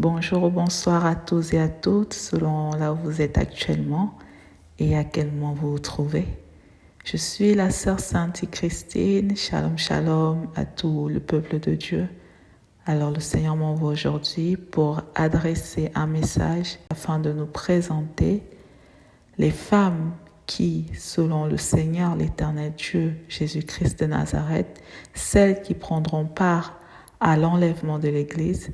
Bonjour ou bonsoir à tous et à toutes, selon là où vous êtes actuellement et à quel moment vous vous trouvez. Je suis la sœur Sainte Christine, shalom shalom à tout le peuple de Dieu. Alors le Seigneur m'envoie aujourd'hui pour adresser un message afin de nous présenter les femmes qui, selon le Seigneur, l'Éternel Dieu, Jésus-Christ de Nazareth, celles qui prendront part à l'enlèvement de l'Église.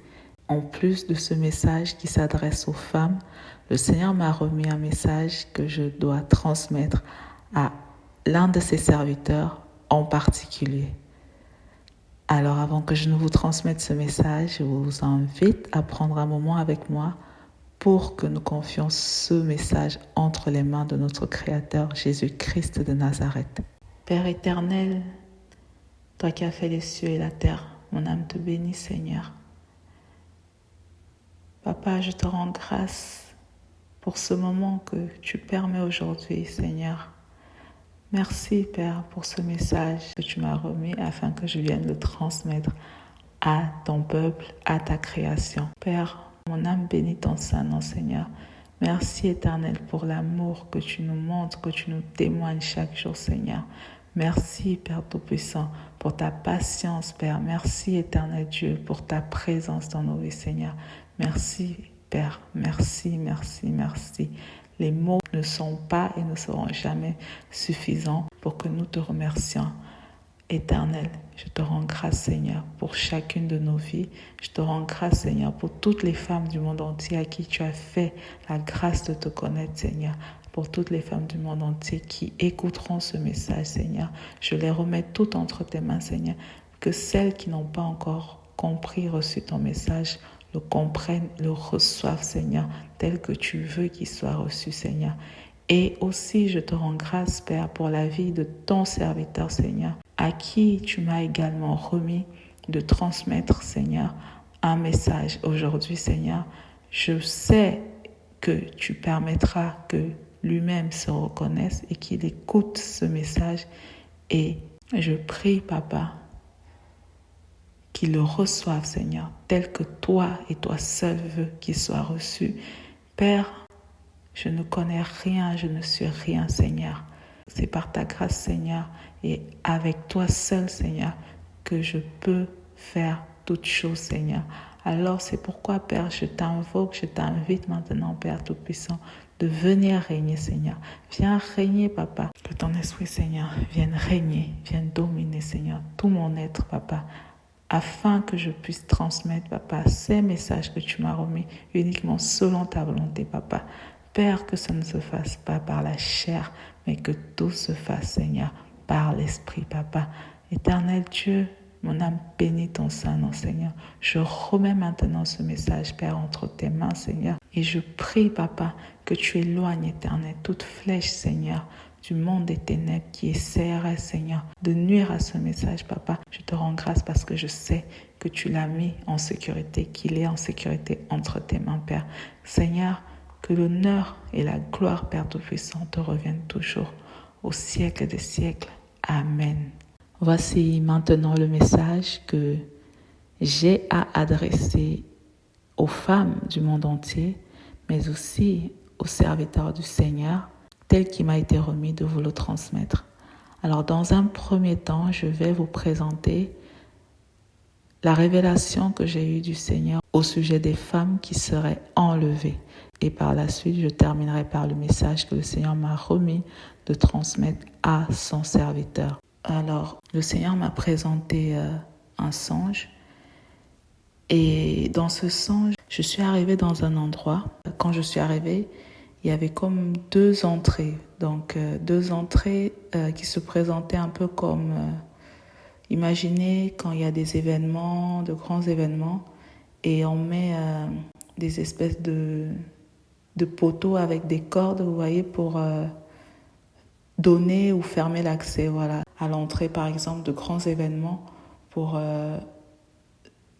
En plus de ce message qui s'adresse aux femmes, le Seigneur m'a remis un message que je dois transmettre à l'un de ses serviteurs en particulier. Alors avant que je ne vous transmette ce message, je vous invite à prendre un moment avec moi pour que nous confions ce message entre les mains de notre Créateur, Jésus-Christ de Nazareth. Père éternel, toi qui as fait les cieux et la terre, mon âme te bénit, Seigneur. Papa, je te rends grâce pour ce moment que tu permets aujourd'hui, Seigneur. Merci, Père, pour ce message que tu m'as remis afin que je vienne le transmettre à ton peuple, à ta création. Père, mon âme bénit ton Saint-Nom, Seigneur. Merci, Éternel, pour l'amour que tu nous montres, que tu nous témoignes chaque jour, Seigneur. Merci, Père Tout-Puissant, pour ta patience, Père. Merci, Éternel Dieu, pour ta présence dans nos vies, Seigneur. Merci, Père. Merci, merci, merci. Les mots ne sont pas et ne seront jamais suffisants pour que nous te remercions. Éternel, je te rends grâce, Seigneur, pour chacune de nos vies. Je te rends grâce, Seigneur, pour toutes les femmes du monde entier à qui tu as fait la grâce de te connaître, Seigneur. Pour toutes les femmes du monde entier qui écouteront ce message, Seigneur. Je les remets toutes entre tes mains, Seigneur. Que celles qui n'ont pas encore compris, reçu ton message, le comprennent, le reçoivent, Seigneur, tel que tu veux qu'il soit reçu, Seigneur. Et aussi, je te rends grâce, Père, pour la vie de ton serviteur, Seigneur, à qui tu m'as également remis de transmettre, Seigneur, un message aujourd'hui, Seigneur. Je sais que tu permettras que lui-même se reconnaisse et qu'il écoute ce message. Et je prie, Papa, qu'il le reçoive, Seigneur, tel que toi et toi seul veux qu'il soit reçu. Père, je ne connais rien, je ne suis rien, Seigneur. C'est par ta grâce, Seigneur, et avec toi seul, Seigneur, que je peux faire toutes choses, Seigneur. Alors c'est pourquoi, Père, je t'invoque, je t'invite maintenant, Père Tout-Puissant, de venir régner, Seigneur. Viens régner, Papa. Que ton esprit, Seigneur, vienne régner, vienne dominer, Seigneur, tout mon être, Papa, afin que je puisse transmettre, Papa, ces messages que tu m'as remis uniquement selon ta volonté, Papa. Père, que ça ne se fasse pas par la chair, mais que tout se fasse, Seigneur, par l'Esprit, Papa. Éternel Dieu, mon âme bénit ton Saint-Nom, Seigneur. Je remets maintenant ce message, Père, entre tes mains, Seigneur. Et je prie, Papa, que tu éloignes, Éternel, toute flèche, Seigneur, du monde des ténèbres qui essaierait, Seigneur, de nuire à ce message, Papa. Je te rends grâce parce que je sais que tu l'as mis en sécurité, qu'il est en sécurité entre tes mains, Père. Seigneur, que l'honneur et la gloire, Père Tout-Puissant, te reviennent toujours au siècle des siècles. Amen. Voici maintenant le message que j'ai à adresser aux femmes du monde entier, mais aussi aux serviteurs du Seigneur, tel qu'il m'a été remis de vous le transmettre. Alors, dans un premier temps, je vais vous présenter la révélation que j'ai eue du Seigneur au sujet des femmes qui seraient enlevées. Et par la suite, je terminerai par le message que le Seigneur m'a remis de transmettre à son serviteur. Alors, le Seigneur m'a présenté un songe. Et dans ce songe, je suis arrivée dans un endroit. Quand je suis arrivée, il y avait comme deux entrées. Donc, deux entrées qui se présentaient un peu comme... imaginez quand il y a des événements, de grands événements, et on met des espèces de poteaux avec des cordes, vous voyez, pour donner ou fermer l'accès, voilà, à l'entrée, par exemple, de grands événements, pour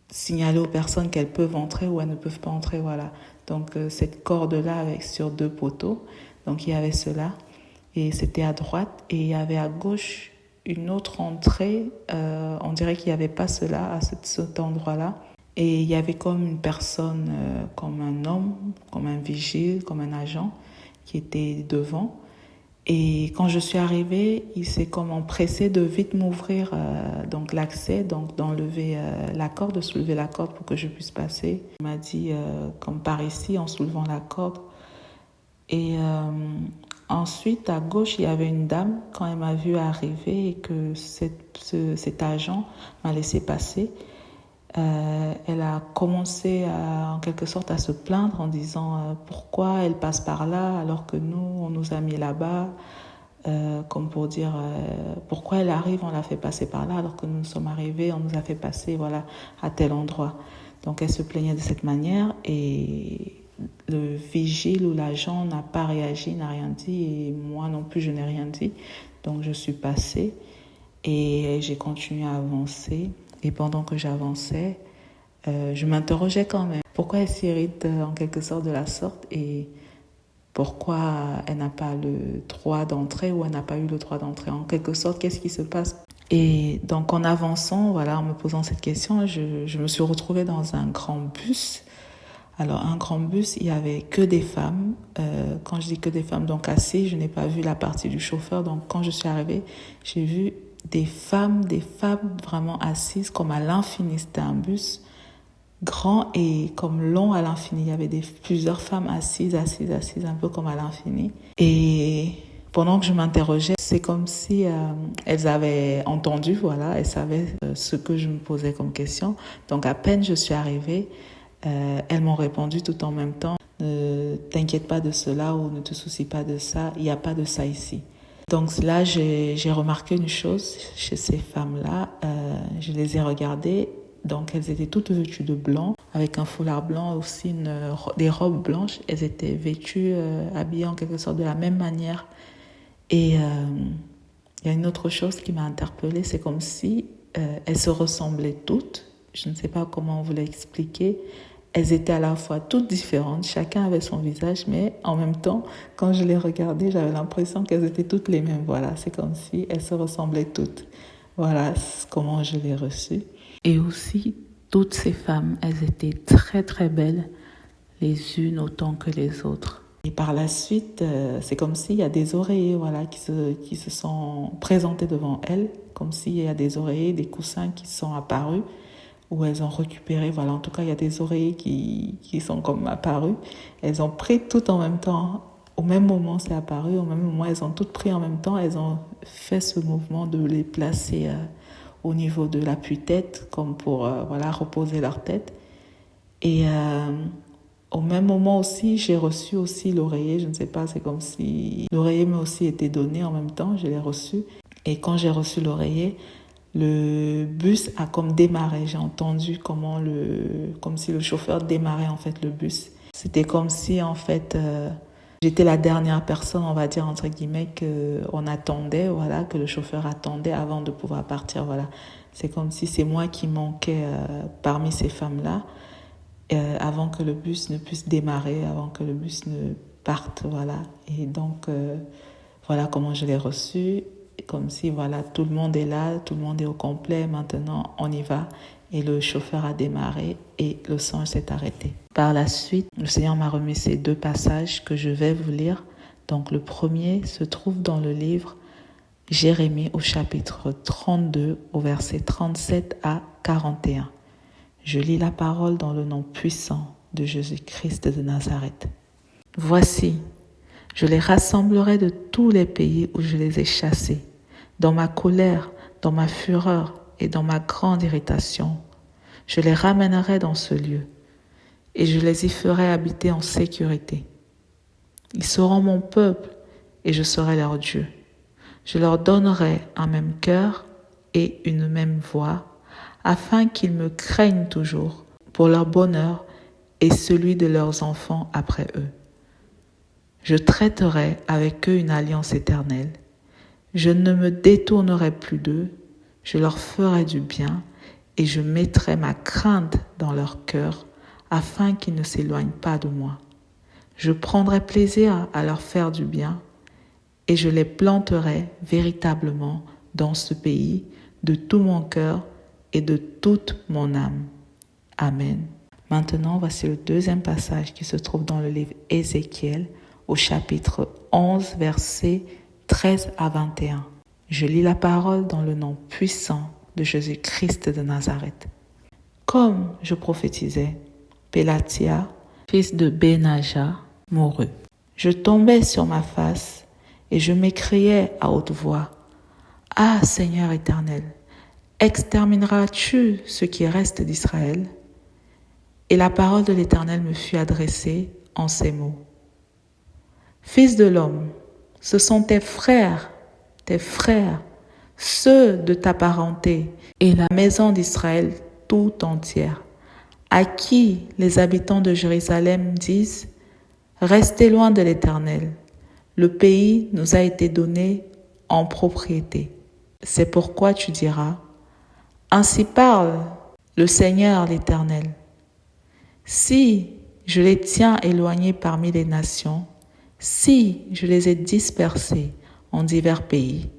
signaler aux personnes qu'elles peuvent entrer ou elles ne peuvent pas entrer, voilà. Donc, cette corde-là avec sur deux poteaux, donc il y avait cela, et c'était à droite, et il y avait à gauche une autre entrée, on dirait qu'il n'y avait pas cela à cet endroit-là, et il y avait comme une personne, comme un homme, comme un vigile, comme un agent qui était devant. Et quand je suis arrivée, il s'est comme empressé de vite m'ouvrir donc l'accès, donc d'enlever la corde, de soulever la corde pour que je puisse passer. Il m'a dit comme par ici en soulevant la corde. Et ensuite à gauche il y avait une dame. Quand elle m'a vue arriver et que cet agent m'a laissé passer, elle a commencé en quelque sorte à se plaindre en disant pourquoi elle passe par là alors que nous on nous a mis là-bas, comme pour dire pourquoi elle arrive, on l'a fait passer par là alors que nous sommes arrivés, on nous a fait passer voilà à tel endroit. Donc elle se plaignait de cette manière et le vigile ou l'agent n'a pas réagi, n'a rien dit et moi non plus je n'ai rien dit. Donc je suis passée et j'ai continué à avancer. Et pendant que j'avançais, je m'interrogeais quand même. Pourquoi elle s'irrite en quelque sorte de la sorte et pourquoi elle n'a pas le droit d'entrer ou elle n'a pas eu le droit d'entrer. En quelque sorte, qu'est-ce qui se passe? Et donc en avançant, voilà, en me posant cette question, je me suis retrouvée dans un grand bus. Alors un grand bus, il n'y avait que des femmes. Quand je dis que des femmes, donc assises, je n'ai pas vu la partie du chauffeur. Donc quand je suis arrivée, j'ai vu des femmes vraiment assises comme à l'infini. C'était un bus grand et comme long à l'infini. Il y avait plusieurs femmes assises, un peu comme à l'infini. Et pendant que je m'interrogeais, c'est comme si elles avaient entendu, voilà, elles savaient ce que je me posais comme question. Donc à peine je suis arrivée, elles m'ont répondu tout en même temps, ne t'inquiète pas de cela ou ne te soucie pas de ça, il n'y a pas de ça ici. Donc là, j'ai remarqué une chose chez ces femmes-là, je les ai regardées, donc elles étaient toutes vêtues de blanc, avec un foulard blanc aussi, des robes blanches, elles étaient vêtues, habillées en quelque sorte de la même manière. Et il y a une autre chose qui m'a interpellée, c'est comme si elles se ressemblaient toutes, je ne sais pas comment vous l'expliquer. Elles étaient à la fois toutes différentes, chacun avait son visage, mais en même temps, quand je les regardais, j'avais l'impression qu'elles étaient toutes les mêmes. Voilà, c'est comme si elles se ressemblaient toutes. Voilà comment je l'ai reçu. Et aussi, toutes ces femmes, elles étaient très très belles, les unes autant que les autres. Et par la suite, c'est comme s'il y a des oreillers voilà, qui se sont présentés devant elles, comme s'il y a des oreillers, des coussins qui sont apparus, où elles ont récupéré, voilà, en tout cas, il y a des oreillers qui sont comme apparus. Elles ont pris tout en même temps, au même moment c'est apparu, au même moment elles ont toutes pris en même temps, elles ont fait ce mouvement de les placer au niveau de l'appui-tête, comme pour voilà, reposer leur tête. Et au même moment aussi, j'ai reçu aussi l'oreiller, je ne sais pas, c'est comme si l'oreiller m'a aussi été donné en même temps, je l'ai reçu. Et quand j'ai reçu l'oreiller, le bus a comme démarré. J'ai entendu comme si le chauffeur démarrait en fait le bus. C'était comme si en fait j'étais la dernière personne, on va dire entre guillemets, qu'on attendait, voilà, que le chauffeur attendait avant de pouvoir partir, voilà. C'est comme si c'est moi qui manquais parmi ces femmes-là, avant que le bus ne puisse démarrer, avant que le bus ne parte, voilà. Et donc voilà comment je l'ai reçu. Comme si voilà, tout le monde est là, tout le monde est au complet, maintenant on y va. Et le chauffeur a démarré et le songe s'est arrêté. Par la suite, le Seigneur m'a remis ces 2 passages que je vais vous lire. Donc le premier se trouve dans le livre Jérémie au chapitre 32 au verset 37 à 41. Je lis la parole dans le nom puissant de Jésus-Christ de Nazareth. Voici, je les rassemblerai de tous les pays où je les ai chassés, dans ma colère, dans ma fureur et dans ma grande irritation. Je les ramènerai dans ce lieu et je les y ferai habiter en sécurité. Ils seront mon peuple et je serai leur Dieu. Je leur donnerai un même cœur et une même voix, afin qu'ils me craignent toujours pour leur bonheur et celui de leurs enfants après eux. Je traiterai avec eux une alliance éternelle. Je ne me détournerai plus d'eux, je leur ferai du bien et je mettrai ma crainte dans leur cœur afin qu'ils ne s'éloignent pas de moi. Je prendrai plaisir à leur faire du bien et je les planterai véritablement dans ce pays de tout mon cœur et de toute mon âme. Amen. Maintenant, voici le deuxième passage qui se trouve dans le livre Ézéchiel, au chapitre 11, versets 13 à 21. Je lis la parole dans le nom puissant de Jésus-Christ de Nazareth. Comme je prophétisais, Pélatia, fils de Benaja, mourut. Je tombais sur ma face et je m'écriais à haute voix, « Ah, Seigneur éternel, extermineras-tu ce qui reste d'Israël ?» Et la parole de l'Éternel me fut adressée en ces mots. « Fils de l'homme, ce sont tes frères, ceux de ta parenté et la maison d'Israël tout entière, à qui les habitants de Jérusalem disent « Restez loin de l'Éternel, le pays nous a été donné en propriété. » C'est pourquoi tu diras « Ainsi parle le Seigneur l'Éternel. Si je les tiens éloignés parmi les nations, si je les ai dispersés en divers pays,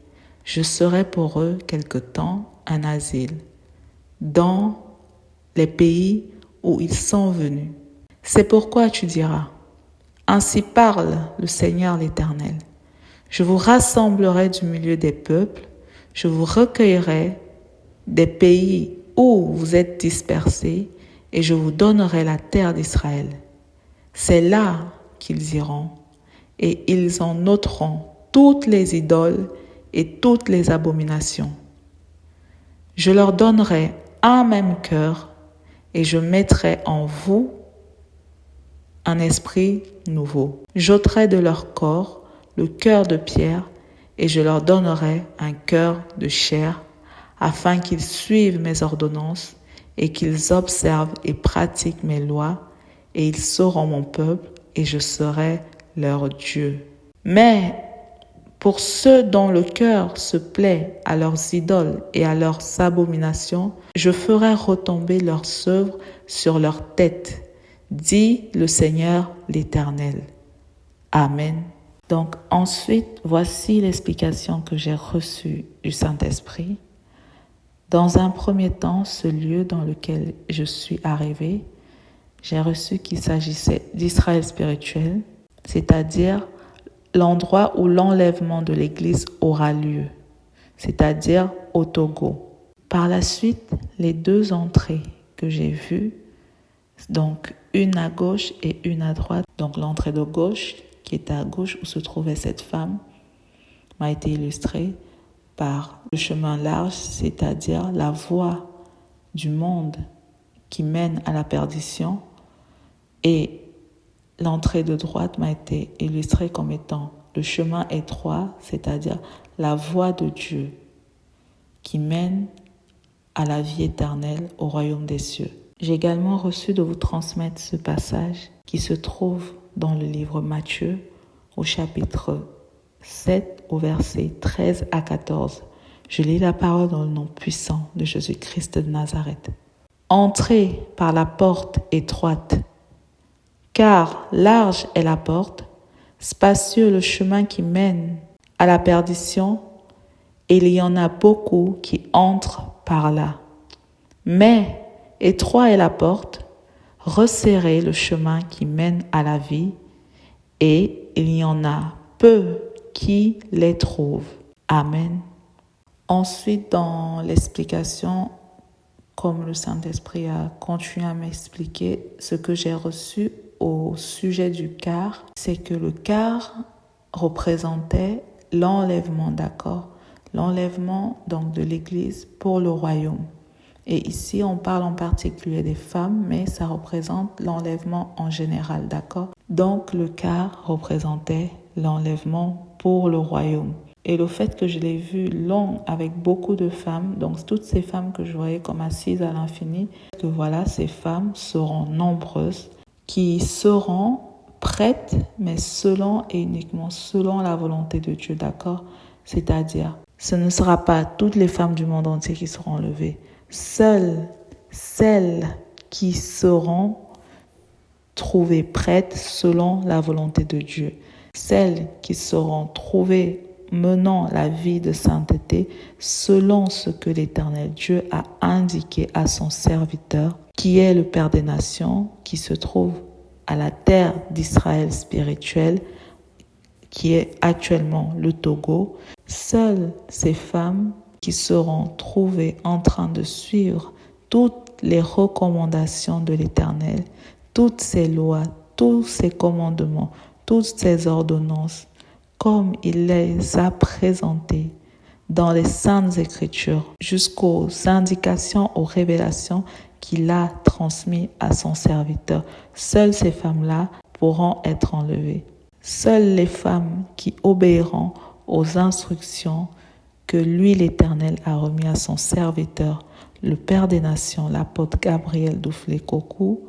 je serai pour eux quelque temps un asile dans les pays où ils sont venus. C'est pourquoi tu diras, ainsi parle le Seigneur l'Éternel. Je vous rassemblerai du milieu des peuples, je vous recueillerai des pays où vous êtes dispersés et je vous donnerai la terre d'Israël. C'est là qu'ils iront et ils en ôteront toutes les idoles et toutes les abominations. Je leur donnerai un même cœur et je mettrai en vous un esprit nouveau. J'ôterai de leur corps le cœur de pierre et je leur donnerai un cœur de chair afin qu'ils suivent mes ordonnances et qu'ils observent et pratiquent mes lois et ils seront mon peuple et je serai leur Dieu. Mais pour ceux dont le cœur se plaît à leurs idoles et à leurs abominations, je ferai retomber leurs œuvres sur leur tête, dit le Seigneur l'Éternel. Amen. Donc ensuite, voici l'explication que j'ai reçue du Saint-Esprit. Dans un premier temps, ce lieu dans lequel je suis arrivée, j'ai reçu qu'il s'agissait d'Israël spirituel, c'est-à-dire l'endroit où l'enlèvement de l'Église aura lieu, c'est-à-dire au Togo. Par la suite, les deux entrées que j'ai vues, donc une à gauche et une à droite, donc l'entrée de gauche, qui était à gauche où se trouvait cette femme, m'a été illustrée par le chemin large, c'est-à-dire la voie du monde qui mène à la perdition, et l'entrée de droite m'a été illustrée comme étant le chemin étroit, c'est-à-dire la voie de Dieu qui mène à la vie éternelle au royaume des cieux. J'ai également reçu de vous transmettre ce passage qui se trouve dans le livre Matthieu au chapitre 7 au verset 13 à 14. Je lis la parole dans le nom puissant de Jésus-Christ de Nazareth. Entrez par la porte étroite, car large est la porte, spacieux le chemin qui mène à la perdition, et il y en a beaucoup qui entrent par là. Mais étroit est la porte, resserré le chemin qui mène à la vie, et il y en a peu qui les trouvent. Amen. Ensuite, dans l'explication, comme le Saint-Esprit a continué à m'expliquer, ce que j'ai reçu au sujet du quart, c'est que le quart représentait l'enlèvement, d'accord? L'enlèvement donc de l'Église pour le royaume. Et ici, on parle en particulier des femmes, mais ça représente l'enlèvement en général, d'accord? Donc, le quart représentait l'enlèvement pour le royaume. Et le fait que je l'ai vu long avec beaucoup de femmes, donc toutes ces femmes que je voyais comme assises à l'infini, que voilà, ces femmes seront nombreuses, qui seront prêtes, mais selon et uniquement selon la volonté de Dieu, d'accord? C'est-à-dire, ce ne sera pas toutes les femmes du monde entier qui seront enlevées. Seules celles qui seront trouvées prêtes selon la volonté de Dieu. Celles qui seront trouvées menant la vie de sainteté selon ce que l'Éternel Dieu a indiqué à son serviteur qui est le Père des Nations, qui se trouve à la terre d'Israël spirituelle, qui est actuellement le Togo. Seules ces femmes qui seront trouvées en train de suivre toutes les recommandations de l'Éternel, toutes ces lois, tous ces commandements, toutes ces ordonnances, comme il les a présentées dans les Saintes Écritures, jusqu'aux indications, aux révélations qu'il a transmises à son serviteur. Seules ces femmes-là pourront être enlevées. Seules les femmes qui obéiront aux instructions que lui, l'Éternel, a remis à son serviteur, le Père des Nations, l'apôtre Gabriel Duflé-Kokou,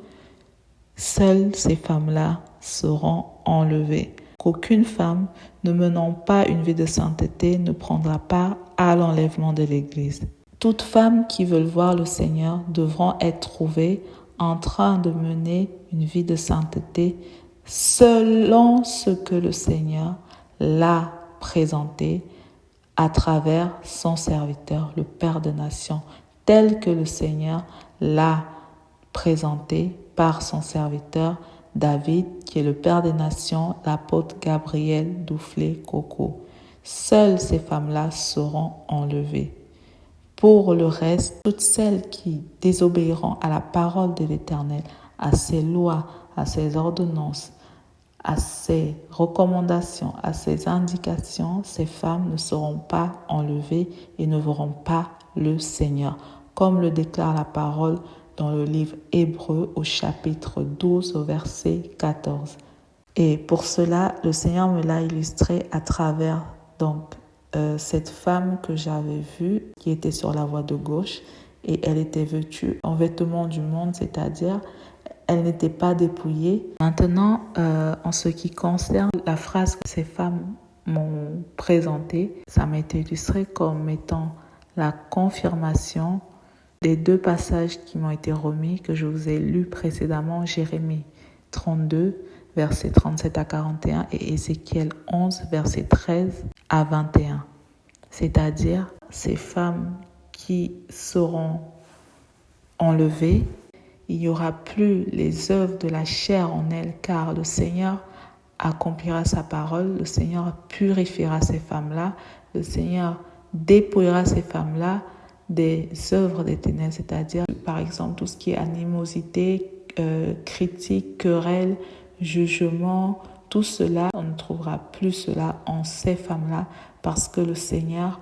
seules ces femmes-là seront enlevées. Qu'aucune femme ne menant pas une vie de sainteté ne prendra part à l'enlèvement de l'Église. Toutes femmes qui veulent voir le Seigneur devront être trouvées en train de mener une vie de sainteté selon ce que le Seigneur l'a présenté à travers son serviteur, le Père des Nations, tel que le Seigneur l'a présenté par son serviteur David, qui est le Père des Nations, l'apôtre Gabriel Duflé-Kokou. Seules ces femmes-là seront enlevées. Pour le reste, toutes celles qui désobéiront à la parole de l'Éternel, à ses lois, à ses ordonnances, à ses recommandations, à ses indications, ces femmes ne seront pas enlevées et ne verront pas le Seigneur, comme le déclare la parole dans le livre Hébreux au chapitre 12 au verset 14. Et pour cela, le Seigneur me l'a illustré à travers cette femme que j'avais vue qui était sur la voie de gauche et elle était vêtue en vêtements du monde, c'est-à-dire elle n'était pas dépouillée. Maintenant, en ce qui concerne la phrase que ces femmes m'ont présentée, ça m'a été illustré comme étant la confirmation des deux passages qui m'ont été remis, que je vous ai lus précédemment, Jérémie 32, versets 37 à 41 et Ézéchiel 11, versets 13 à 21. C'est-à-dire ces femmes qui seront enlevées, il n'y aura plus les œuvres de la chair en elles, car le Seigneur accomplira sa parole, le Seigneur purifiera ces femmes-là, le Seigneur dépouillera ces femmes-là des œuvres des ténèbres, c'est-à-dire par exemple tout ce qui est animosité, critique, querelle, jugement, tout cela, on ne trouvera plus cela en ces femmes-là parce que le Seigneur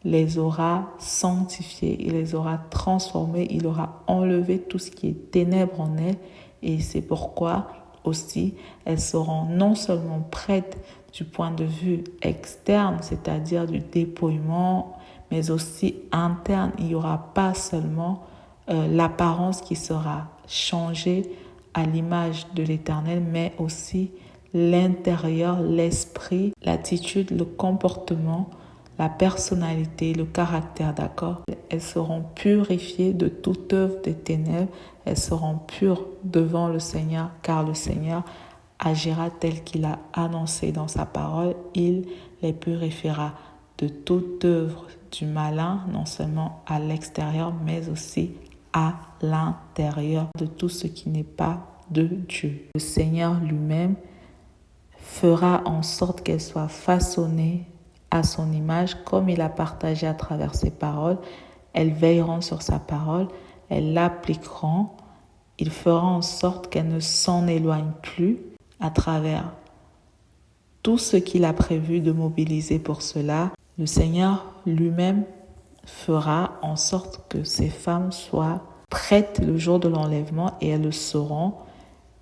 les aura sanctifiées, il les aura transformées, il aura enlevé tout ce qui est ténèbres en elles et c'est pourquoi aussi elles seront non seulement prêtes du point de vue externe, c'est-à-dire du dépouillement, mais aussi interne. Il n'y aura pas seulement l'apparence qui sera changée à l'image de l'Éternel, mais aussi l'intérieur, l'esprit, l'attitude, le comportement, la personnalité, le caractère, d'accord? Elles seront purifiées de toute œuvre des ténèbres, elles seront pures devant le Seigneur, car le Seigneur agira tel qu'il a annoncé dans sa parole, il les purifiera de toute œuvre du malin, non seulement à l'extérieur, mais aussi à l'intérieur de tout ce qui n'est pas de Dieu. Le Seigneur lui-même fera en sorte qu'elle soit façonnée à son image, comme il a partagé à travers ses paroles. Elles veilleront sur sa parole, elles l'appliqueront, il fera en sorte qu'elle ne s'en éloigne plus à travers tout ce qu'il a prévu de mobiliser pour cela. Le Seigneur lui-même fera en sorte que ces femmes soient prêtes le jour de l'enlèvement et elles le seront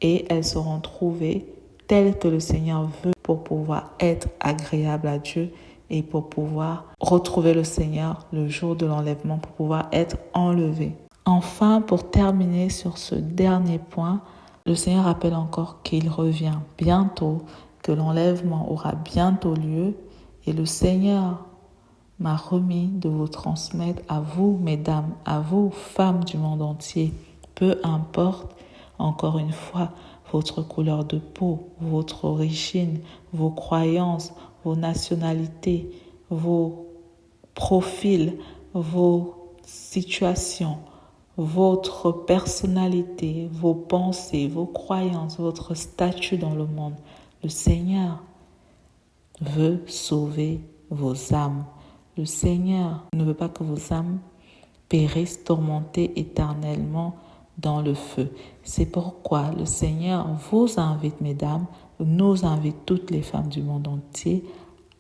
et elles seront trouvées telles que le Seigneur veut pour pouvoir être agréables à Dieu et pour pouvoir retrouver le Seigneur le jour de l'enlèvement, pour pouvoir être enlevées. Enfin, pour terminer sur ce dernier point, le Seigneur rappelle encore qu'il revient bientôt, que l'enlèvement aura bientôt lieu et le Seigneur m'a remis de vous transmettre à vous, mesdames, à vous, femmes du monde entier, peu importe, encore une fois, votre couleur de peau, votre origine, vos croyances, vos nationalités, vos profils, vos situations, votre personnalité, vos pensées, vos croyances, votre statut dans le monde. Le Seigneur veut sauver vos âmes. Le Seigneur ne veut pas que vos âmes périssent tourmentées éternellement dans le feu. C'est pourquoi le Seigneur vous invite, mesdames, nous invite toutes les femmes du monde entier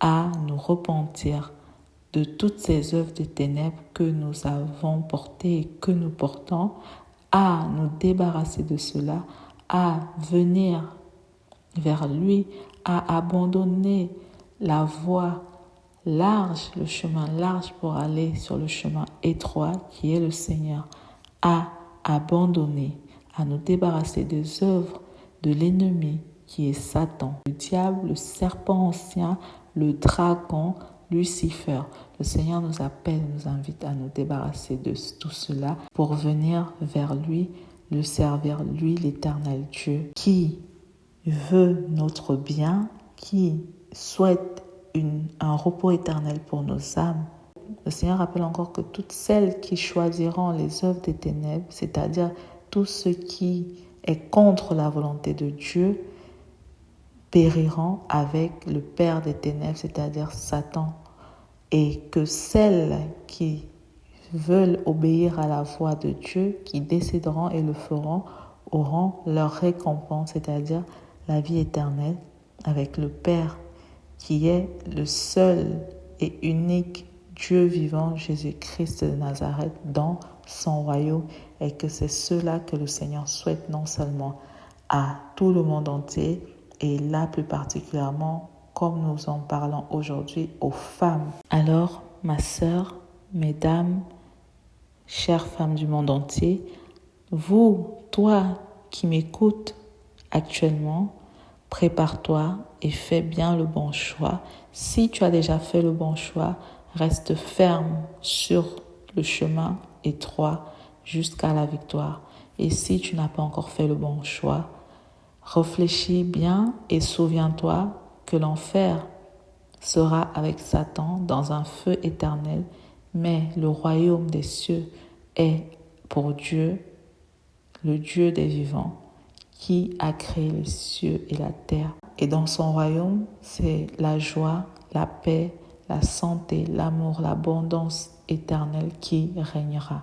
à nous repentir de toutes ces œuvres de ténèbres que nous avons portées et que nous portons, à nous débarrasser de cela, à venir vers lui, à abandonner la voie large, le chemin large pour aller sur le chemin étroit qui est le Seigneur, à abandonner, à nous débarrasser des œuvres de l'ennemi qui est Satan, le diable, le serpent ancien, le dragon, Lucifer. Le Seigneur nous appelle, nous invite à nous débarrasser de tout cela pour venir vers lui, le servir, lui, l'Éternel Dieu, qui veut notre bien, qui souhaite un repos éternel pour nos âmes. Le Seigneur rappelle encore que toutes celles qui choisiront les œuvres des ténèbres, c'est-à-dire tout ce qui est contre la volonté de Dieu, périront avec le père des ténèbres, c'est-à-dire Satan. Et que celles qui veulent obéir à la voix de Dieu, qui décideront et le feront, auront leur récompense, c'est-à-dire la vie éternelle avec le Père, qui est le seul et unique Dieu vivant, Jésus-Christ de Nazareth, dans son royaume, et que c'est cela que le Seigneur souhaite non seulement à tout le monde entier, et là plus particulièrement, comme nous en parlons aujourd'hui, aux femmes. Alors, ma sœur, mesdames, chères femmes du monde entier, vous, toi qui m'écoutes actuellement, prépare-toi et fais bien le bon choix. Si tu as déjà fait le bon choix, reste ferme sur le chemin étroit jusqu'à la victoire. Et si tu n'as pas encore fait le bon choix, réfléchis bien et souviens-toi que l'enfer sera avec Satan dans un feu éternel, mais le royaume des cieux est pour Dieu, le Dieu des vivants, qui a créé les cieux et la terre. Et dans son royaume, c'est la joie, la paix, la santé, l'amour, l'abondance éternelle qui régnera.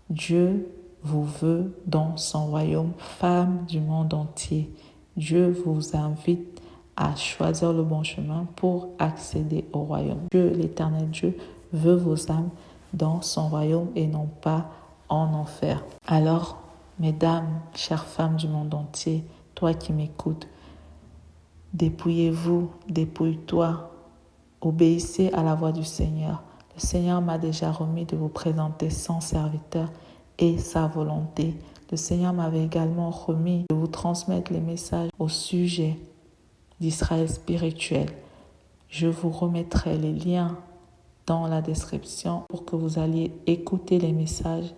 Dieu vous veut dans son royaume, femmes du monde entier. Dieu vous invite à choisir le bon chemin pour accéder au royaume. Dieu, l'Éternel Dieu, veut vos âmes dans son royaume et non pas en enfer. Alors, mesdames, chères femmes du monde entier, toi qui m'écoutes, dépouillez-vous, dépouille-toi, obéissez à la voix du Seigneur. Le Seigneur m'a déjà remis de vous présenter son serviteur et sa volonté. Le Seigneur m'avait également remis de vous transmettre les messages au sujet d'Israël spirituel. Je vous remettrai les liens dans la description pour que vous alliez écouter les messages.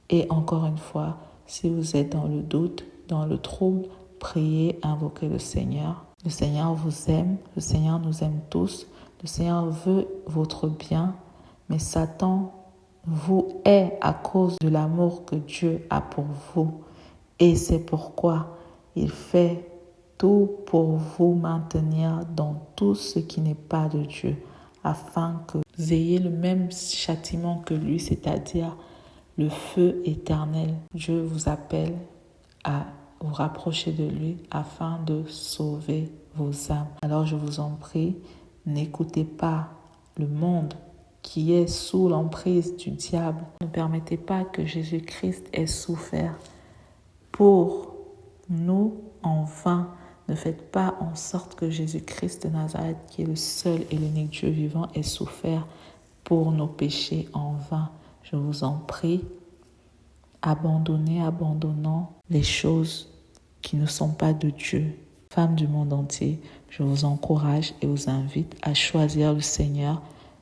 Et encore une fois, si vous êtes dans le doute, dans le trouble, priez, invoquez le Seigneur. Le Seigneur vous aime, le Seigneur nous aime tous. Le Seigneur veut votre bien, mais Satan vous hait à cause de l'amour que Dieu a pour vous. Et c'est pourquoi il fait tout pour vous maintenir dans tout ce qui n'est pas de Dieu, afin que vous ayez le même châtiment que lui, c'est-à-dire le feu éternel. Dieu vous appelle à vous rapprocher de lui afin de sauver vos âmes. Alors je vous en prie, n'écoutez pas le monde qui est sous l'emprise du diable. Ne permettez pas que Jésus-Christ ait souffert pour nous en vain. Ne faites pas en sorte que Jésus-Christ de Nazareth, qui est le seul et l'unique Dieu vivant, ait souffert pour nos péchés en vain. Je vous en prie, abandonnons les choses qui ne sont pas de Dieu. Femmes du monde entier, je vous encourage et vous invite à choisir le Seigneur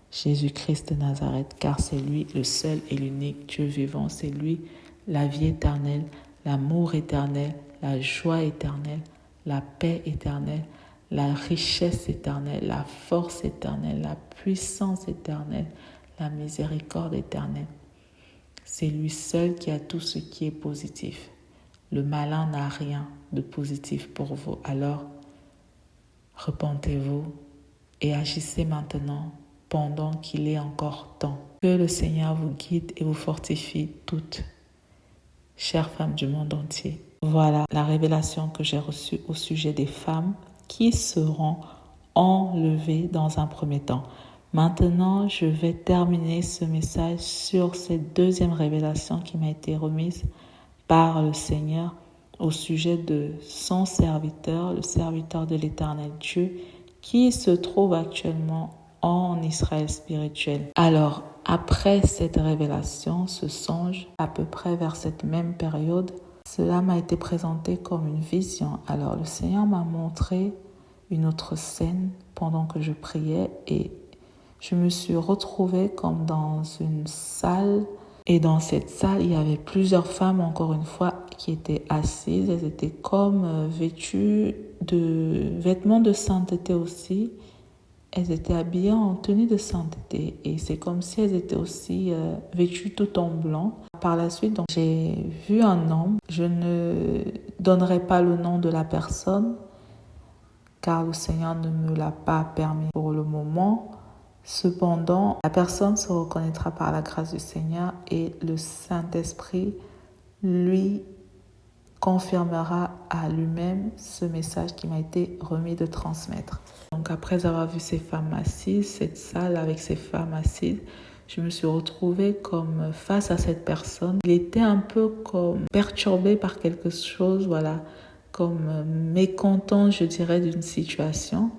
Jésus-Christ de Nazareth, car c'est lui le seul et l'unique Dieu vivant. C'est lui la vie éternelle, l'amour éternel, la joie éternelle, la paix éternelle, la richesse éternelle, la force éternelle, la puissance éternelle, la miséricorde éternelle. C'est lui seul qui a tout ce qui est positif. Le malin n'a rien de positif pour vous. Alors, repentez-vous et agissez maintenant pendant qu'il est encore temps. Que le Seigneur vous guide et vous fortifie toutes, chères femmes du monde entier. Voilà la révélation que j'ai reçue au sujet des femmes qui seront enlevées dans un premier temps. Maintenant, je vais terminer ce message sur cette deuxième révélation qui m'a été remise par le Seigneur au sujet de son serviteur, le serviteur de l'Éternel Dieu, qui se trouve actuellement en Israël spirituel. Alors, après cette révélation, ce songe, à peu près vers cette même période, cela m'a été présenté comme une vision. Alors, le Seigneur m'a montré une autre scène pendant que je priais et je me suis retrouvée comme dans une salle. Et dans cette salle, il y avait plusieurs femmes, encore une fois, qui étaient assises. Elles étaient comme vêtues de vêtements de sainteté aussi. Elles étaient habillées en tenue de sainteté. Et c'est comme si elles étaient aussi vêtues tout en blanc. Par la suite, donc, j'ai vu un homme. Je ne donnerai pas le nom de la personne, car le Seigneur ne me l'a pas permis pour le moment. Cependant, la personne se reconnaîtra par la grâce du Seigneur et le Saint-Esprit lui confirmera à lui-même ce message qui m'a été remis de transmettre. Donc après avoir vu ces femmes assises, cette salle avec ces femmes assises, je me suis retrouvée comme face à cette personne. Il était un peu comme perturbé par quelque chose, voilà, comme mécontent, je dirais, d'une situation.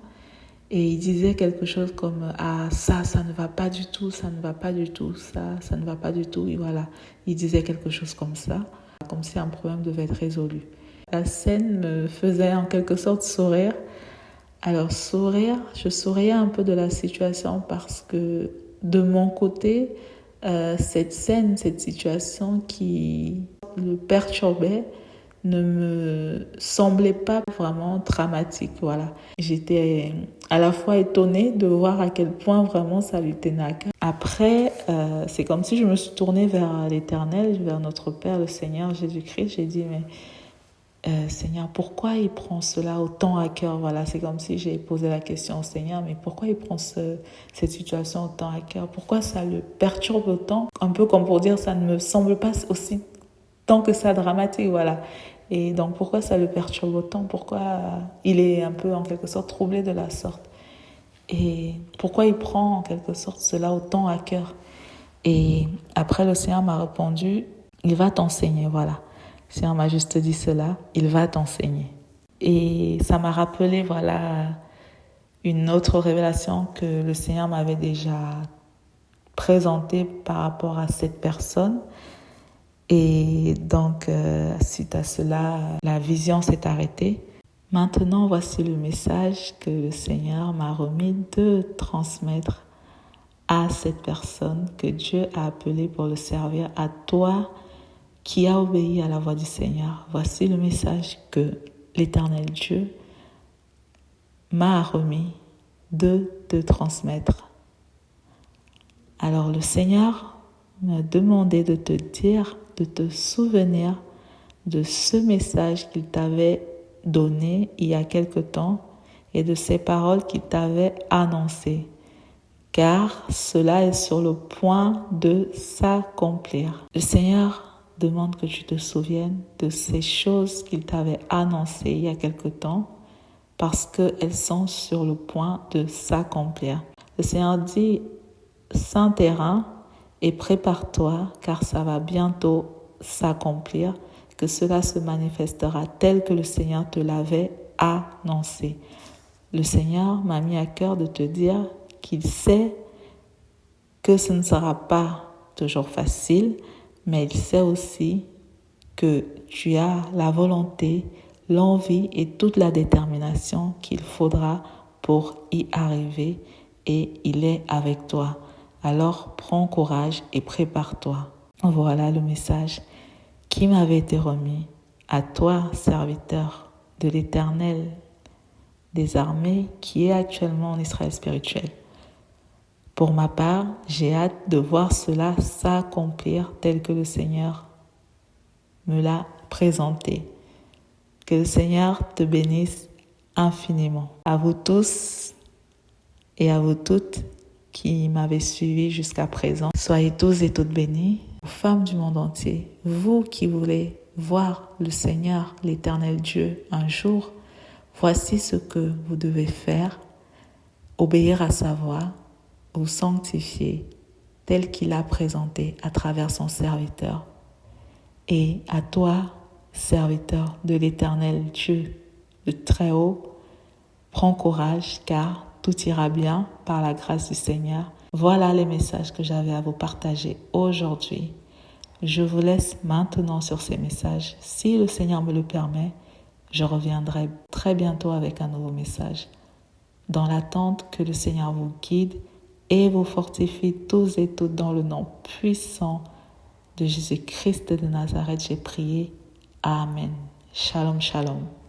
Et il disait quelque chose comme « Ah, ça ne va pas du tout, ça ne va pas du tout, ça ne va pas du tout. » Et voilà, il disait quelque chose comme ça, comme si un problème devait être résolu. La scène me faisait en quelque sorte sourire. Alors sourire, je souriais un peu de la situation parce que de mon côté, cette scène, cette situation qui le perturbait, ne me semblait pas vraiment dramatique, voilà. J'étais à la fois étonnée de voir à quel point vraiment ça lui tenait à cœur. Après, c'est comme si je me suis tournée vers l'Éternel, vers notre Père, le Seigneur Jésus-Christ. J'ai dit, mais Seigneur, pourquoi il prend cela autant à cœur? Voilà, c'est comme si j'ai posé la question au Seigneur, mais pourquoi il prend cette situation autant à cœur? Pourquoi ça le perturbe autant? Un peu comme pour dire, ça ne me semble pas aussi tant que ça dramatique, voilà. Et donc, pourquoi ça le perturbe autant? Pourquoi il est un peu, en quelque sorte, troublé de la sorte? Et pourquoi il prend, en quelque sorte, cela autant à cœur? Et après, le Seigneur m'a répondu, il va t'enseigner, voilà. Le Seigneur m'a juste dit cela, il va t'enseigner. Et ça m'a rappelé, voilà, une autre révélation que le Seigneur m'avait déjà présentée par rapport à cette personne. Et donc, suite à cela, la vision s'est arrêtée. Maintenant, voici le message que le Seigneur m'a remis de transmettre à cette personne que Dieu a appelée pour le servir, à toi qui as obéi à la voix du Seigneur. Voici le message que l'Éternel Dieu m'a remis de te transmettre. Alors, le Seigneur m'a demandé de te dire, de te souvenir de ce message qu'il t'avait donné il y a quelque temps et de ces paroles qu'il t'avait annoncées, car cela est sur le point de s'accomplir. Le Seigneur demande que tu te souviennes de ces choses qu'il t'avait annoncées il y a quelque temps, parce qu'elles sont sur le point de s'accomplir. Le Seigneur dit, Saint terrain, et prépare-toi, car ça va bientôt s'accomplir, que cela se manifestera tel que le Seigneur te l'avait annoncé. Le Seigneur m'a mis à cœur de te dire qu'il sait que ce ne sera pas toujours facile, mais il sait aussi que tu as la volonté, l'envie et toute la détermination qu'il faudra pour y arriver, et il est avec toi. Alors prends courage et prépare-toi. Voilà le message qui m'avait été remis à toi, serviteur de l'Éternel des armées, qui est actuellement en Israël spirituel. Pour ma part, j'ai hâte de voir cela s'accomplir tel que le Seigneur me l'a présenté. Que le Seigneur te bénisse infiniment. À vous tous et à vous toutes qui m'avez suivi jusqu'à présent, soyez tous et toutes bénis. Femmes du monde entier, vous qui voulez voir le Seigneur, l'Éternel Dieu, un jour, voici ce que vous devez faire. Obéir à sa voix, vous sanctifier tel qu'il a présenté à travers son serviteur. Et à toi, serviteur de l'Éternel Dieu, de très haut, prends courage car tout ira bien par la grâce du Seigneur. Voilà les messages que j'avais à vous partager aujourd'hui. Je vous laisse maintenant sur ces messages. Si le Seigneur me le permet, je reviendrai très bientôt avec un nouveau message. Dans l'attente que le Seigneur vous guide et vous fortifie tous et toutes dans le nom puissant de Jésus-Christ de Nazareth, j'ai prié. Amen. Shalom, shalom.